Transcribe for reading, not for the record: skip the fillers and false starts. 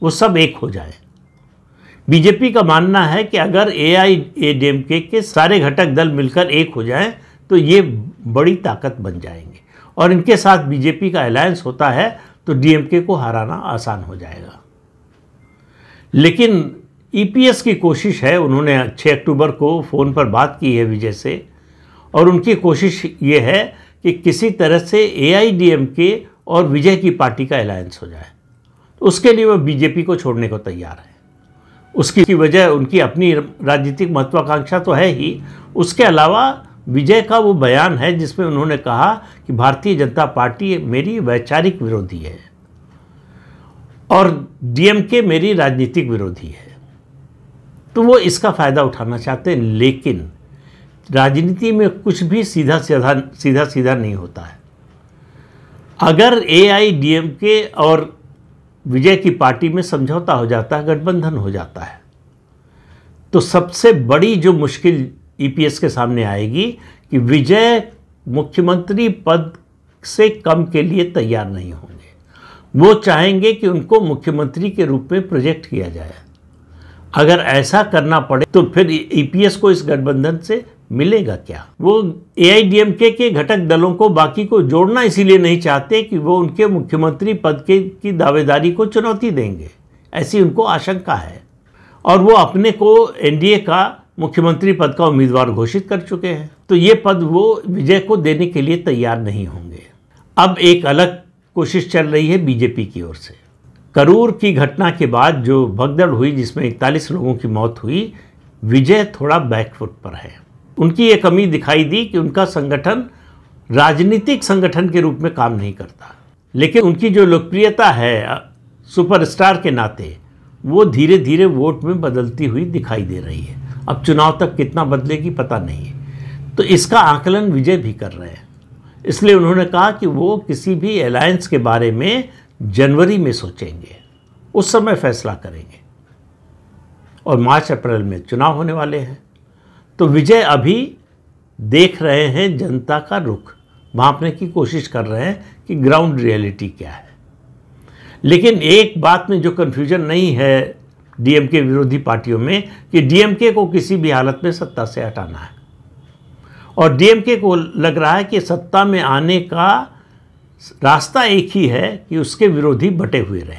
वो सब एक हो जाए। बीजेपी का मानना है कि अगर एआईएडीएमके के सारे घटक दल मिलकर एक हो जाएं तो ये बड़ी ताकत बन जाएंगे और इनके साथ बीजेपी का अलायंस होता है तो डीएमके को हराना आसान हो जाएगा। लेकिन ईपीएस की कोशिश है, उन्होंने 6 अक्टूबर को फ़ोन पर बात की है विजय से, और उनकी कोशिश ये है कि किसी तरह से एआईएडीएमके और विजय की पार्टी का अलायंस हो जाए। उसके लिए वो बीजेपी को छोड़ने को तैयार है। उसकी वजह उनकी अपनी राजनीतिक महत्वाकांक्षा तो है ही, उसके अलावा विजय का वो बयान है जिसमें उन्होंने कहा कि भारतीय जनता पार्टी मेरी वैचारिक विरोधी है और डीएमके मेरी राजनीतिक विरोधी है। तो वो इसका फ़ायदा उठाना चाहते हैं, लेकिन राजनीति में कुछ भी सीधा सीधा नहीं होता है। अगर एआईएडीएमके और विजय की पार्टी में समझौता हो जाता है, गठबंधन हो जाता है, तो सबसे बड़ी जो मुश्किल ईपीएस के सामने आएगी कि विजय मुख्यमंत्री पद से कम के लिए तैयार नहीं होंगे। वो चाहेंगे कि उनको मुख्यमंत्री के रूप में प्रोजेक्ट किया जाए। अगर ऐसा करना पड़े तो फिर ईपीएस को इस गठबंधन से मिलेगा क्या? वो एआईएडीएमके के घटक दलों को बाकी को जोड़ना इसीलिए नहीं चाहते कि वो उनके मुख्यमंत्री पद की दावेदारी को चुनौती देंगे, ऐसी उनको आशंका है। और वो अपने को एनडीए का मुख्यमंत्री पद का उम्मीदवार घोषित कर चुके हैं, तो ये पद वो विजय को देने के लिए तैयार नहीं होंगे। अब एक अलग कोशिश चल रही है बीजेपी की ओर से। करूर की घटना के बाद जो भगदड़ हुई जिसमें 41 लोगों की मौत हुई, विजय थोड़ा बैकफुट पर है। उनकी ये कमी दिखाई दी कि उनका संगठन राजनीतिक संगठन के रूप में काम नहीं करता, लेकिन उनकी जो लोकप्रियता है सुपरस्टार के नाते वो धीरे धीरे वोट में बदलती हुई दिखाई दे रही है। अब चुनाव तक कितना बदलेगी पता नहीं है, तो इसका आकलन विजय भी कर रहे हैं। इसलिए उन्होंने कहा कि वो किसी भी अलायंस के बारे में जनवरी में सोचेंगे, उस समय फैसला करेंगे, और मार्च अप्रैल में चुनाव होने वाले हैं। तो विजय अभी देख रहे हैं जनता का रुख, भांपने की कोशिश कर रहे हैं कि ग्राउंड रियलिटी क्या है। लेकिन एक बात में जो कन्फ्यूजन नहीं है डीएमके विरोधी पार्टियों में कि डीएमके को किसी भी हालत में सत्ता से हटाना है, और डीएमके को लग रहा है कि सत्ता में आने का रास्ता एक ही है कि उसके विरोधी बटे हुए रहें।